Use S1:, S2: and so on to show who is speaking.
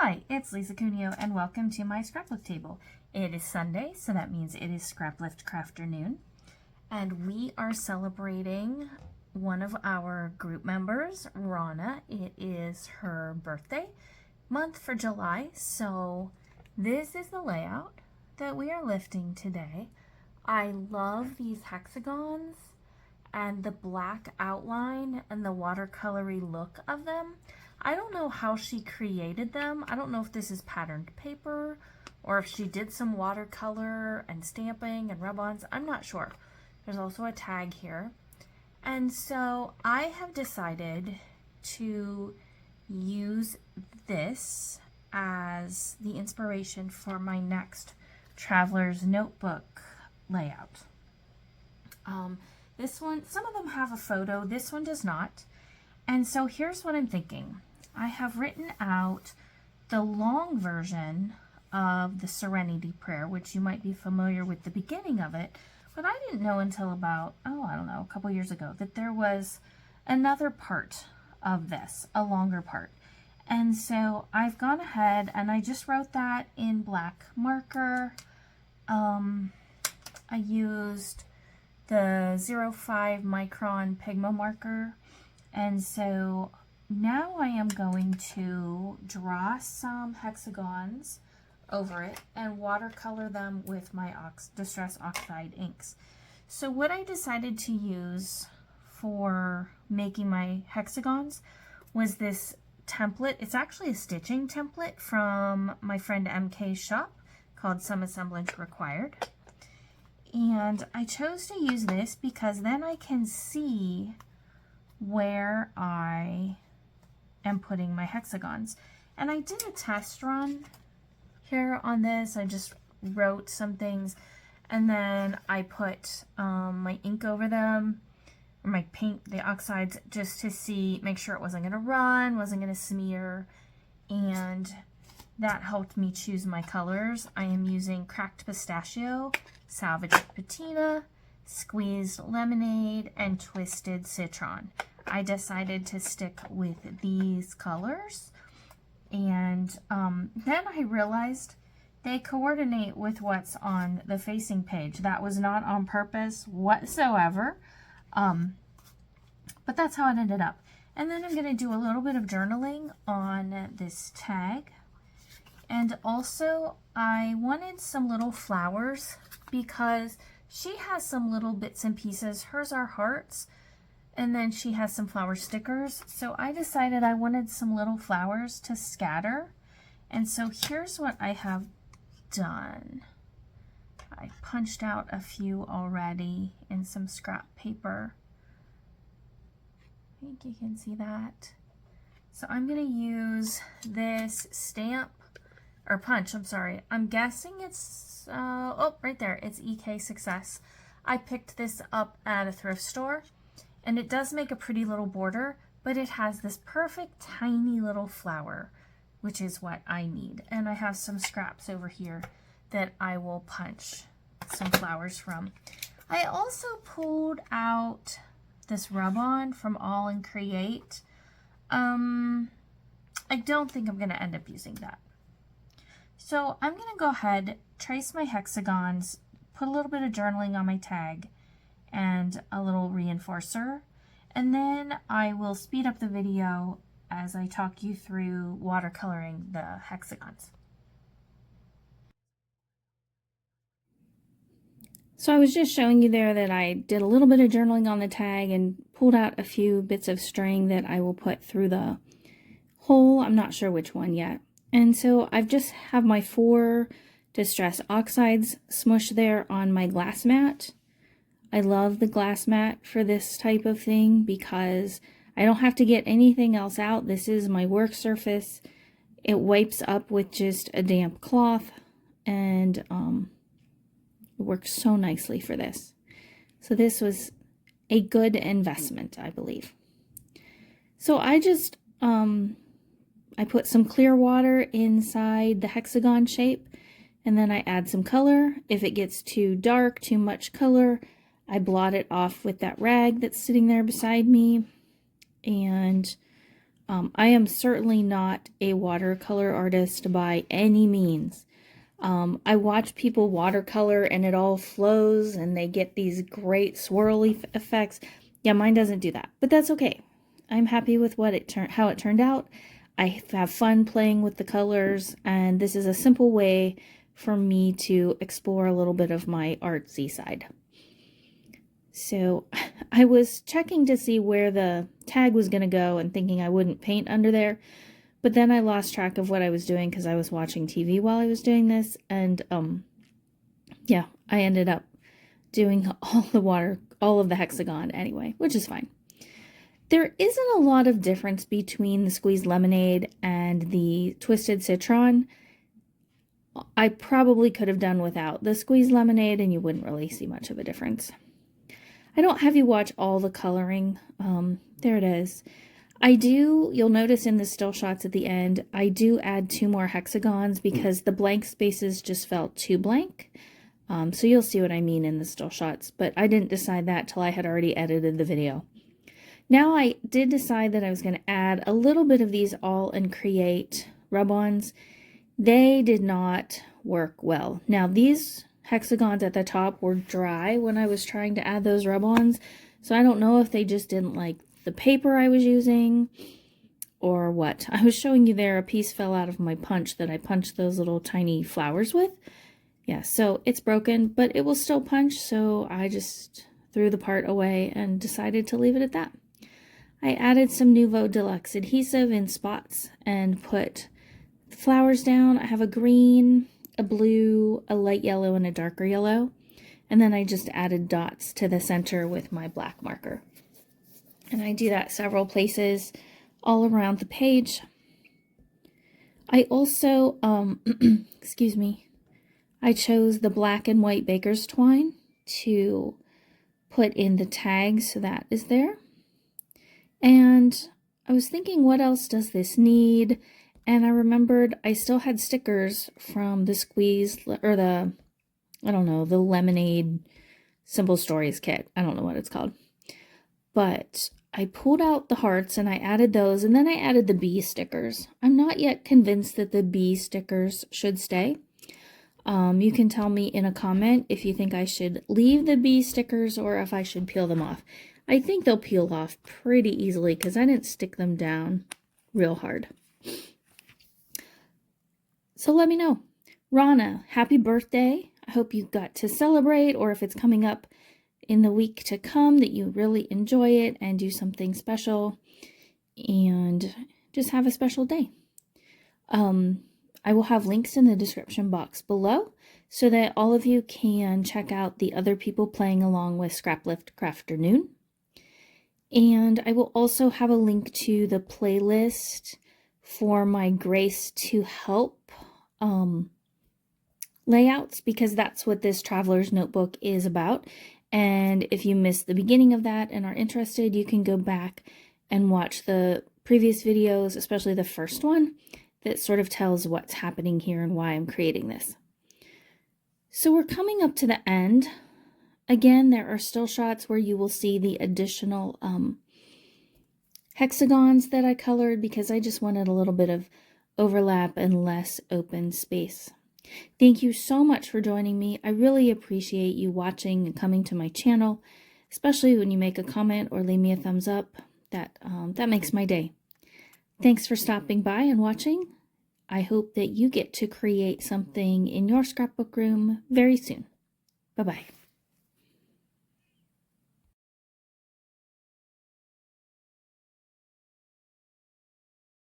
S1: Hi, it's Lisa Cuneo and welcome to my scrapbook table. It is Sunday, so that means it is Scraplift Crafternoon, and we are celebrating one of our group members, Rona. It is her birthday month for July, so this is the layout that we are lifting today. I love these hexagons and the black outline and the watercolory look of them. I don't know how she created them. I don't know if this is patterned paper or if she did some watercolor and stamping and rub-ons. I'm not sure. There's also a tag here. And so I have decided to use this as the inspiration for my next traveler's notebook layout. This one, some of them have a photo, this one does not. And so here's what I'm thinking. I have written out the long version of the Serenity Prayer, which you might be familiar with the beginning of it, but I didn't know until about, I don't know, a couple years ago, that there was another part of this, a longer part. And so I've gone ahead and I just wrote that in black marker. I used the 0.5 micron Pigma marker, and so now I am going to draw some hexagons over it and watercolor them with my Distress Oxide inks. So what I decided to use for making my hexagons was this template. It's actually a stitching template from my friend MK's shop called Some Assemblage Required. And I chose to use this because then I can see where I am putting my hexagons. And I did a test run here on this. I just wrote some things and then I put my ink over them, or my paint, the oxides, just to see, make sure it wasn't going to run, wasn't going to smear, and that helped me choose my colors. I am using Cracked Pistachio, Salvaged Patina, Squeezed Lemonade, and Twisted Citron. I decided to stick with these colors, and then I realized they coordinate with what's on the facing page. That was not on purpose whatsoever, but that's how it ended up. And then I'm going to do a little bit of journaling on this tag. And also, I wanted some little flowers because she has some little bits and pieces. Hers are hearts, and then she has some flower stickers. So I decided I wanted some little flowers to scatter. And so here's what I have done. I punched out a few already in some scrap paper. I think you can see that. So I'm going to use this stamp, or punch, I'm sorry. I'm guessing it's, oh, right there, it's EK Success. I picked this up at a thrift store, and it does make a pretty little border, but it has this perfect tiny little flower, which is what I need. And I have some scraps over here that I will punch some flowers from. I also pulled out this rub-on from All in Create. I don't think I'm going to end up using that. So I'm going to go ahead, trace my hexagons, put a little bit of journaling on my tag, and a little reinforcer, and then I will speed up the video as I talk you through watercoloring the hexagons. So I was just showing you there that I did a little bit of journaling on the tag and pulled out a few bits of string that I will put through the hole. I'm not sure which one yet. And so I've just have my 4 Distress Oxides smushed there on my glass mat. I love the glass mat for this type of thing because I don't have to get anything else out. This is my work surface. It wipes up with just a damp cloth, and it works so nicely for this. So this was a good investment, I believe. So I just I put some clear water inside the hexagon shape, and then I add some color. If it gets too dark, too much color, I blot it off with that rag that's sitting there beside me. And I am certainly not a watercolor artist by any means. I watch people watercolor and it all flows and they get these great swirly effects. Yeah, mine doesn't do that, but that's okay. I'm happy with how it turned out. I have fun playing with the colors, and this is a simple way for me to explore a little bit of my artsy side. So I was checking to see where the tag was going to go and thinking I wouldn't paint under there. But then I lost track of what I was doing because I was watching TV while I was doing this. And yeah, I ended up doing all of the hexagon anyway, which is fine. There isn't a lot of difference between the squeezed lemonade and the twisted citron. I probably could have done without the squeezed lemonade and you wouldn't really see much of a difference. I don't have you watch all the coloring. There it is. You'll notice in the still shots at the end, I do add 2 more hexagons because the blank spaces just felt too blank. So you'll see what I mean in the still shots, but I didn't decide that till I had already edited the video. Now I did decide that I was going to add a little bit of these All and Create rub-ons. They did not work well. Now these hexagons at the top were dry when I was trying to add those rub-ons, so I don't know if they just didn't like the paper I was using or what. I was showing you there a piece fell out of my punch that I punched those little tiny flowers with. Yeah, so it's broken, but it will still punch, so I just threw the part away and decided to leave it at that. I added some Nuvo Deluxe adhesive in spots and put flowers down. I have a green, a blue, a light yellow, and a darker yellow. And then I just added dots to the center with my black marker. And I do that several places all around the page. I also, excuse me, I chose the black and white baker's twine to put in the tag, so that is there. And I was thinking, what else does this need? And I remembered I still had stickers from the the lemonade Simple Stories kit. I don't know what it's called. But I pulled out the hearts and I added those, and then I added the bee stickers. I'm not yet convinced that the bee stickers should stay. You can tell me in a comment if you think I should leave the bee stickers or if I should peel them off. I think they'll peel off pretty easily because I didn't stick them down real hard. So let me know. Rona, happy birthday. I hope you got to celebrate, or if it's coming up in the week to come, that you really enjoy it and do something special and just have a special day. I will have links in the description box below so that all of you can check out the other people playing along with Scraplift Crafternoon. And I will also have a link to the playlist for my Grace to Help layouts, because that's what this Traveler's Notebook is about. And if you missed the beginning of that and are interested, you can go back and watch the previous videos, especially the first one, that sort of tells what's happening here and why I'm creating this. So we're coming up to the end. Again, there are still shots where you will see the additional hexagons that I colored because I just wanted a little bit of overlap and less open space. Thank you so much for joining me. I really appreciate you watching and coming to my channel, especially when you make a comment or leave me a thumbs up. That makes my day. Thanks for stopping by and watching. I hope that you get to create something in your scrapbook room very soon. Bye-bye.